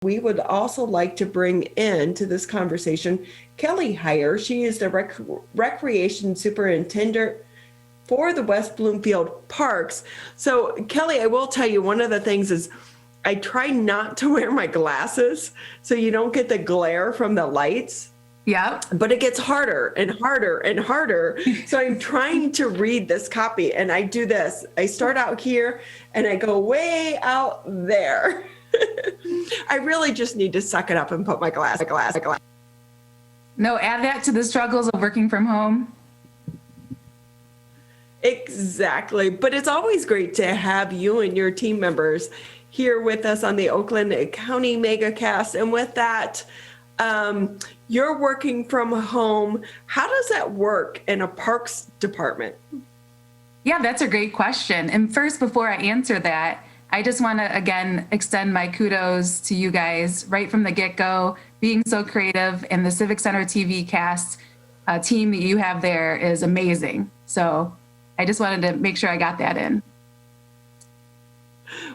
We would also like to bring into this conversation Kelly Hyer. She is the recreation superintendent for the West Bloomfield Parks. So, Kelly, I will tell you, one of the things is I try not to wear my glasses so you don't get the glare from the lights. Yeah. But it gets harder and harder and harder. So I'm trying to read this copy, and I do this. I start out here and I go way out there. I really just need to suck it up and put my glass. No, add that to the struggles of working from home. Exactly. But it's always great to have you and your team members here with us on the Oakland County MegaCast. And with that, you're working from home. How does that work in a parks department? Yeah, that's a great question. And first, before I answer that, I just want to, again, extend my kudos to you guys right from the get-go, being so creative, and the Civic Center TV cast team that you have there is amazing. So I just wanted to make sure I got that in.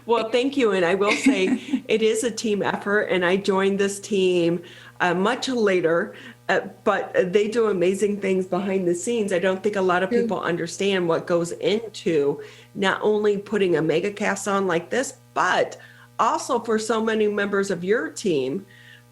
Well, thank you. And I will say it is a team effort, and I joined this team much later, but they do amazing things behind the scenes. I don't think a lot of people understand what goes into not only putting a MegaCast on like this, but also for so many members of your team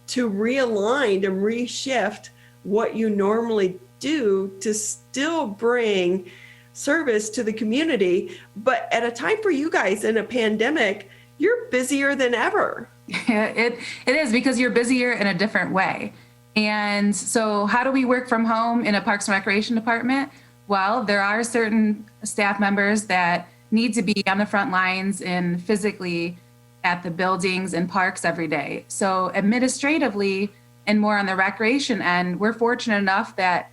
to realign and reshift what you normally do to still bring service to the community. But at a time for you guys in a pandemic, you're busier than ever. It is, because you're busier in a different way. And so how do we work from home in a Parks and Recreation department? Well, there are certain staff members that need to be on the front lines and physically at the buildings and parks every day. So administratively and more on the recreation end, we're fortunate enough that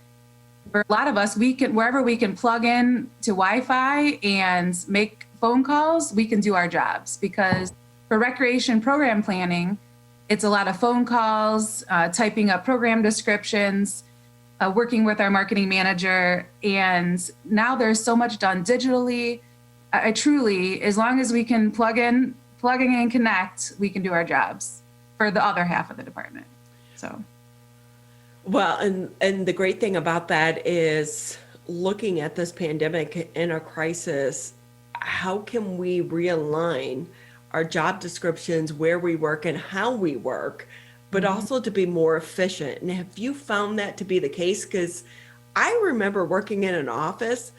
for a lot of us, we can, wherever we can plug in to Wi-Fi and make phone calls, we can do our jobs. Because for recreation program planning, it's a lot of phone calls, typing up program descriptions, working with our marketing manager. And now there's so much done digitally. I truly, as long as we can plug in and connect, we can do our jobs for the other half of the department. So. Well, and the great thing about that is looking at this pandemic in a crisis, how can we realign our job descriptions, where we work and how we work, but also to be more efficient? And have you found that to be the case? Because I remember working in an office,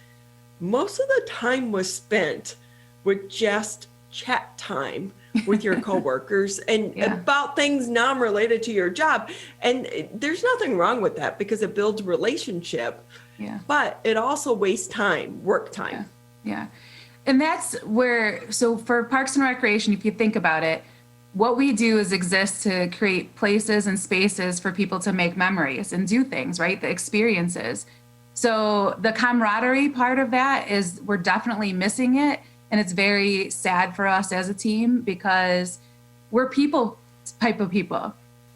most of the time was spent with just chat time with your coworkers and about things non-related to your job. And there's nothing wrong with that because it builds relationship, but it also wastes time, work time. Yeah. And that's where, so for Parks and Recreation, if you think about it, what we do is exist to create places and spaces for people to make memories and do things, right? The experiences. So the camaraderie part of that is we're definitely missing it. And it's very sad for us as a team because we're people type of people.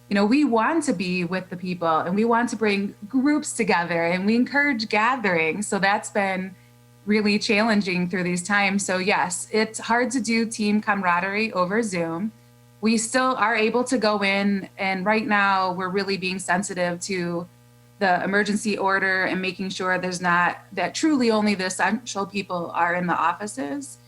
You know, we want to be with the people and we want to bring groups together and we encourage gatherings. So that's been really challenging through these times. So yes, it's hard to do team camaraderie over Zoom. We still are able to go in, and right now we're really being sensitive to the emergency order and making sure there's not, that truly only the essential people are in the offices.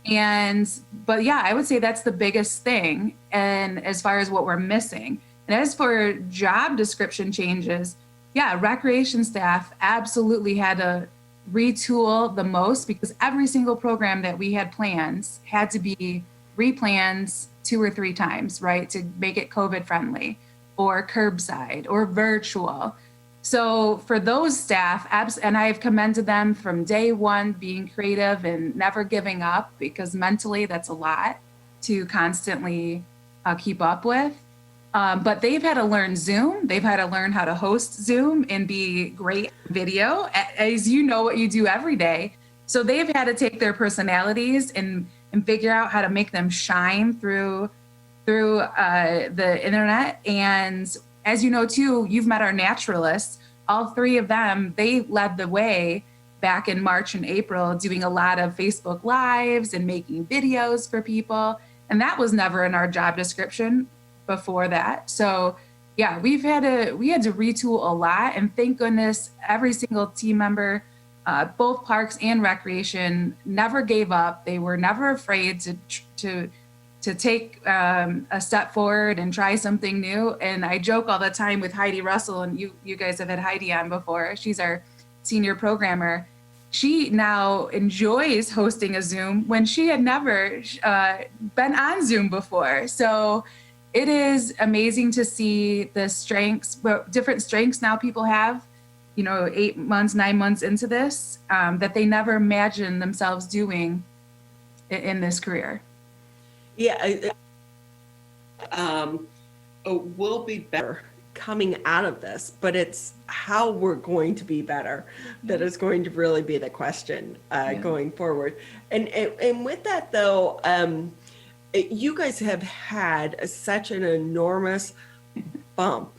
But yeah, I would say that's the biggest thing. And as far as what we're missing, and as for job description changes, yeah, recreation staff absolutely had to retool the most because every single program that we had planned had to be replanned 2 or 3 times, right? To make it COVID friendly or curbside or virtual. So for those staff, and I've commended them from day one, being creative and never giving up, because mentally that's a lot to constantly keep up with. But they've had to learn Zoom. They've had to learn how to host Zoom and be great video, as you know what you do every day. So they've had to take their personalities and figure out how to make them shine through the internet. And as you know, too, you've met our naturalists. All 3 of them, they led the way back in March and April, doing a lot of Facebook Lives and making videos for people. And that was never in our job description. before that. So yeah, we had to retool a lot, and thank goodness every single team member, both parks and recreation, never gave up. They were never afraid to take a step forward and try something new. And I joke all the time with Heidi Russell, and you guys have had Heidi on before. She's our senior programmer. She now enjoys hosting a Zoom when she had never been on Zoom before. So it is amazing to see the strengths, different strengths now people have, 8 months, 9 months into this, that they never imagined themselves doing in this career. Yeah, we'll be better coming out of this, but it's how we're going to be better that is going to really be the question going forward. And with that though, you guys have had such an enormous bump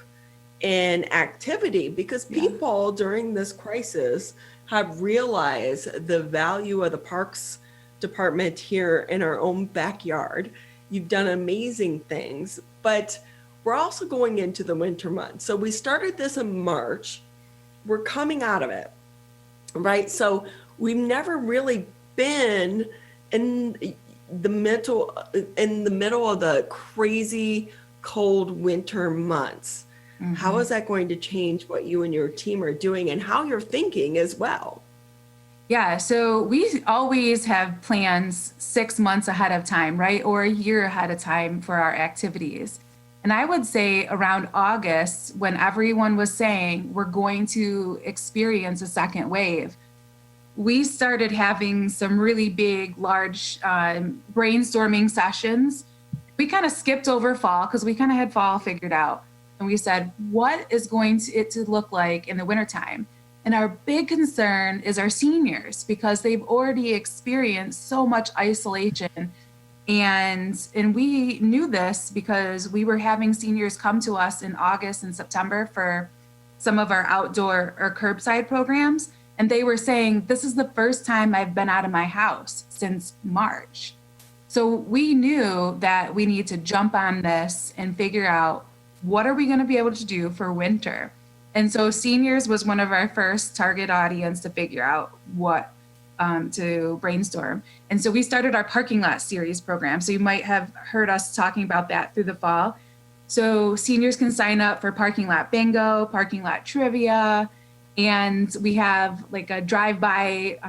in activity because people during this crisis have realized the value of the parks department here in our own backyard. You've done amazing things, but we're also going into the winter months. So we started this in March. We're coming out of it, right? So we've never really been in the middle of the crazy cold winter months. Mm-hmm. How is that going to change what you and your team are doing and how you're thinking as well? Yeah, so we always have plans 6 months ahead of time, right? Or a year ahead of time for our activities. And I would say around August, when everyone was saying we're going to experience a second wave, we started having some really big, large brainstorming sessions. We kind of skipped over fall because we kind of had fall figured out. And we said, what is going to look like in the wintertime? And our big concern is our seniors because they've already experienced so much isolation. And we knew this because we were having seniors come to us in August and September for some of our outdoor or curbside programs. And they were saying, this is the first time I've been out of my house since March. So we knew that we need to jump on this and figure out what are we going to be able to do for winter. And so seniors was one of our first target audience to figure out what to brainstorm. And so we started our parking lot series program. So you might have heard us talking about that through the fall. So seniors can sign up for parking lot bingo, parking lot trivia, and we have like a drive-by,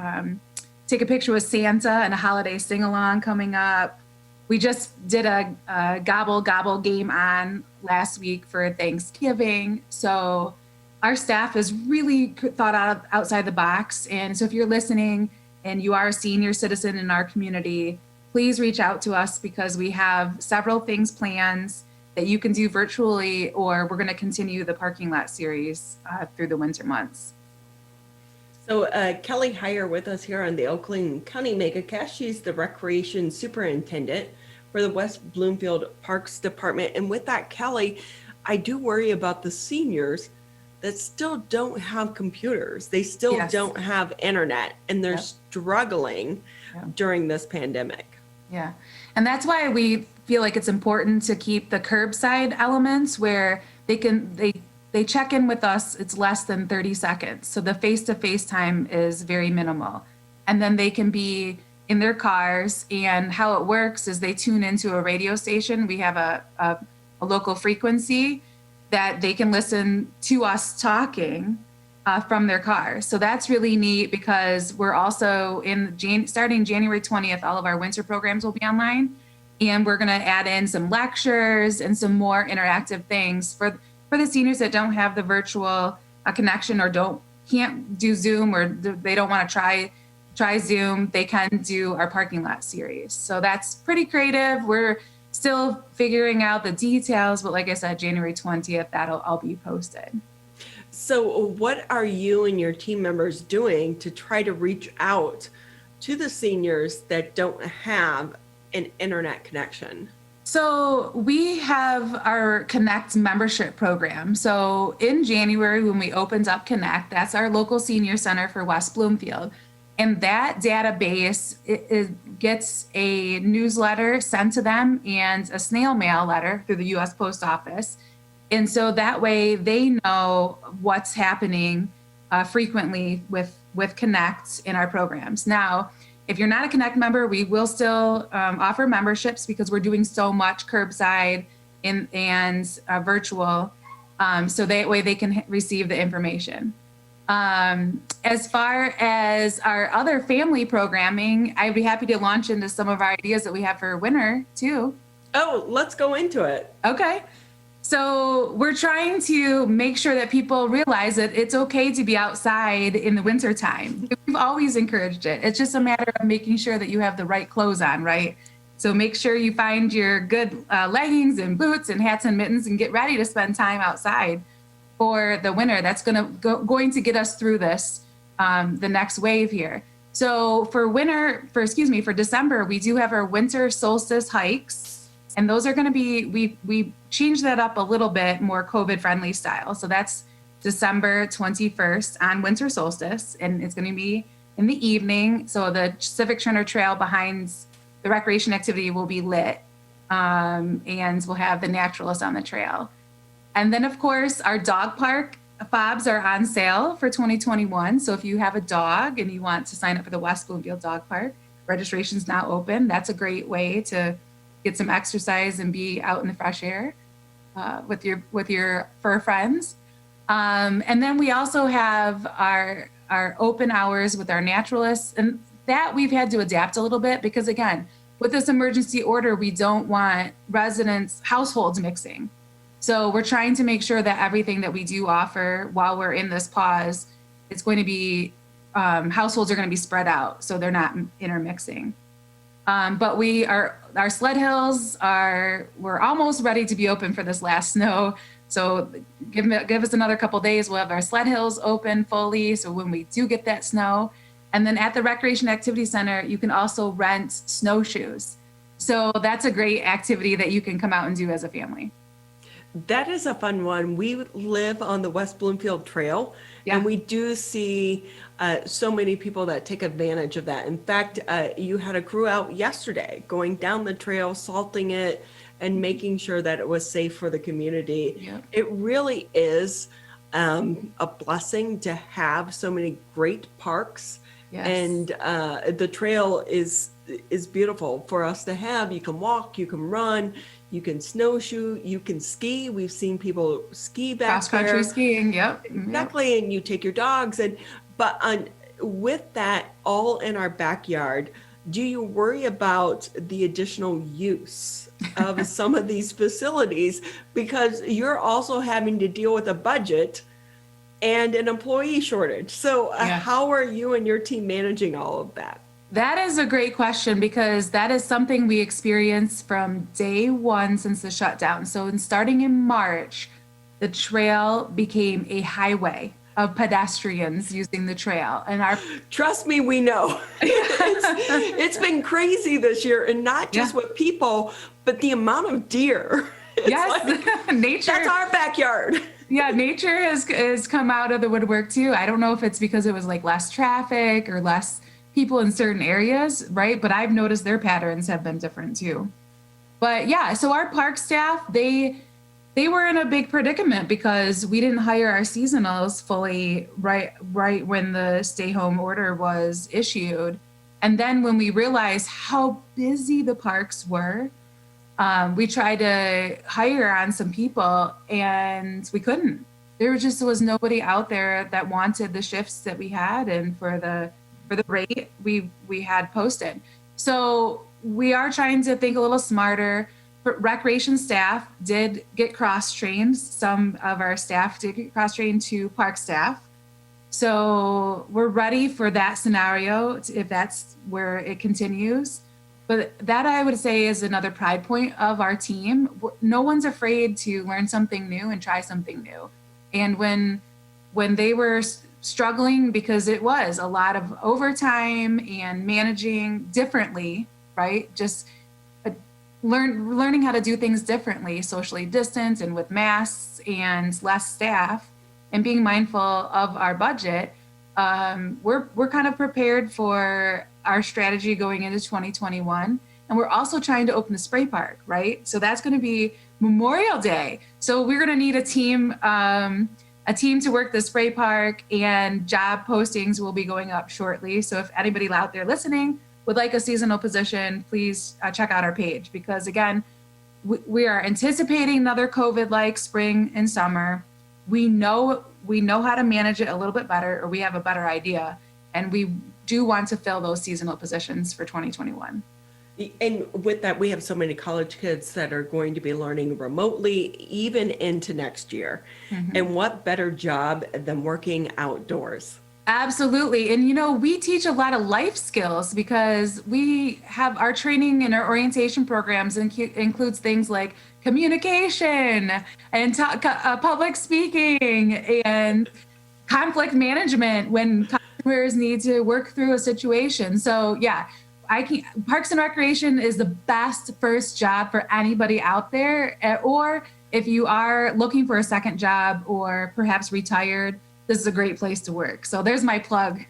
take a picture with Santa and a holiday sing-along coming up. We just did a gobble gobble game on last week for Thanksgiving. So our staff has really thought outside the box. And so if you're listening and you are a senior citizen in our community, please reach out to us because we have several things planned that you can do virtually, or we're going to continue the parking lot series through the winter months. So Kelly Hyer with us here on the Oakland County MegaCast. She's the Recreation Superintendent for the West Bloomfield Parks Department. And with that, Kelly, I do worry about the seniors that still don't have computers. They still don't have internet, and they're struggling during this pandemic. Yeah. And that's why we feel like it's important to keep the curbside elements where they check in with us. It's less than 30 seconds. So the face-to-face time is very minimal. And then they can be in their cars, and how it works is they tune into a radio station. We have a local frequency that they can listen to us talking from their cars. So that's really neat because we're also starting January 20th, all of our winter programs will be online, and we're going to add in some lectures and some more interactive things for the seniors that don't have the virtual connection or can't do Zoom, or they don't want to try Zoom. They can do our parking lot series. So that's pretty creative. We're still figuring out the details, but like I said, January 20th, that'll all be posted. So what are you and your team members doing to try to reach out to the seniors that don't have an internet connection? So we have our Connect membership program. So in January, when we opened up Connect, that's our local senior center for West Bloomfield. And that database it gets a newsletter sent to them and a snail mail letter through the U.S. Post Office. And so that way they know what's happening frequently with Connect in our programs. Now, if you're not a Connect member, we will still offer memberships because we're doing so much curbside and virtual. So that way they can receive the information. As far as our other family programming, I'd be happy to launch into some of our ideas that we have for winter too. Oh, let's go into it. Okay. So we're trying to make sure that people realize that it's okay to be outside in the winter time. We've always encouraged it. It's just a matter of making sure that you have the right clothes on, right? So make sure you find your good leggings and boots and hats and mittens and get ready to spend time outside for the winter. That's going to get us through this, the next wave here. So for December, we do have our winter solstice hikes, and those are going to be, we changed that up a little bit more COVID friendly style. So that's December 21st on winter solstice, and it's going to be in the evening. So the Civic Trail behind the recreation activity will be lit, and we'll have the naturalists on the trail. And then, of course, our dog park fobs are on sale for 2021. So if you have a dog and you want to sign up for the West Bloomfield Dog Park, registration's now open. That's a great way to get some exercise and be out in the fresh air with your fur friends. And then we also have our open hours with our naturalists, and that we've had to adapt a little bit because, again, with this emergency order, we don't want households mixing. So we're trying to make sure that everything that we do offer while we're in this pause, it's going to be, households are going to be spread out, so they're not intermixing. But our sled hills we're almost ready to be open for this last snow. So give us another couple days. We'll have our sled hills open fully. So when we do get that snow, and then at the Recreation Activity Center, you can also rent snowshoes. So that's a great activity that you can come out and do as a family. That is a fun one. We live on the West Bloomfield Trail, and we do see so many people that take advantage of that. In fact, you had a crew out yesterday going down the trail, salting it, and making sure that it was safe for the community. Yep. It really is a blessing to have so many great parks. Yes. And the trail is beautiful for us to have. You can walk, you can run, you can snowshoe, you can ski. We've seen people ski back cross-country there. skiing, yep. Exactly, and you take your dogs. With that all in our backyard, do you worry about the additional use of some of these facilities? Because you're also having to deal with a budget and an employee shortage. So how are you and your team managing all of that? That is a great question because that is something we experienced from day one since the shutdown. So starting in March, the trail became a highway of pedestrians using the trail. And trust me, we know. It's been crazy this year, and not just with people, but the amount of deer. Nature. That's our backyard. Yeah, nature has come out of the woodwork too. I don't know if it's because it was like less traffic or less people in certain areas, right? But I've noticed their patterns have been different too. But yeah, so our park staff, they were in a big predicament because we didn't hire our seasonals fully right when the stay home order was issued. And then when we realized how busy the parks were, we tried to hire on some people and we couldn't. There was nobody out there that wanted the shifts that we had and for the rate we had posted. So we are trying to think a little smarter. Recreation staff did get cross-trained. Some of our staff did get cross-trained to park staff. So we're ready for that scenario if that's where it continues. But that I would say is another pride point of our team. No one's afraid to learn something new and try something new. And when they were struggling, because it was a lot of overtime and managing differently, right? Just learning how to do things differently, socially distanced and with masks and less staff and being mindful of our budget. We're kind of prepared for our strategy going into 2021. And we're also trying to open the spray park, right? So that's going to be Memorial Day. So we're going to need a team to work the spray park, and job postings will be going up shortly. So if anybody out there listening would like a seasonal position, please check out our page, because again, we are anticipating another COVID-like spring and summer. We know how to manage it a little bit better, or we have a better idea, and we do want to fill those seasonal positions for 2021. And with that, we have so many college kids that are going to be learning remotely, even into next year. Mm-hmm. And what better job than working outdoors? Absolutely. And, we teach a lot of life skills, because we have our training and our orientation programs includes things like communication and public speaking and conflict management when customers need to work through a situation. So yeah, Parks and Recreation is the best first job for anybody out there. Or if you are looking for a second job or perhaps retired, this is a great place to work. So there's my plug.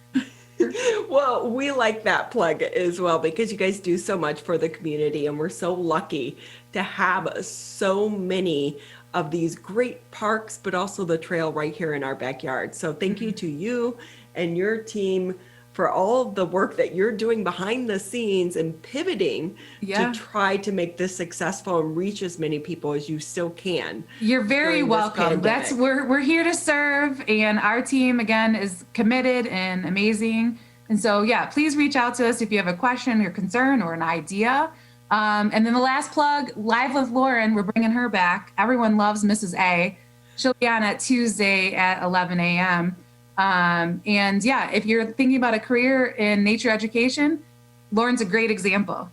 Well, we like that plug as well, because you guys do so much for the community, and we're so lucky to have so many of these great parks, but also the trail right here in our backyard. So thank you to you and your team for all the work that you're doing behind the scenes and pivoting to try to make this successful and reach as many people as you still can. You're very welcome. We're here to serve, and our team again is committed and amazing. And so yeah, please reach out to us if you have a question or concern or an idea. And then the last plug, Live with Lauren, we're bringing her back. Everyone loves Mrs. A. She'll be on at Tuesday at 11 a.m. And yeah, if you're thinking about a career in nature education, Lauren's a great example.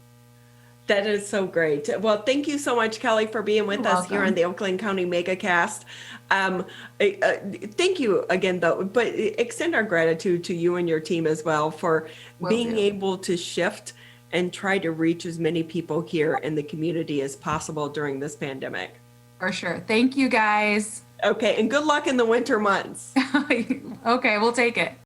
That is so great. Well, thank you so much, Kelly, for being with us here on the Oakland County MegaCast. Thank you again, though, but extend our gratitude to you and your team as well for being able to shift and try to reach as many people here in the community as possible during this pandemic. For sure. Thank you, guys. Okay, and good luck in the winter months. Okay, we'll take it.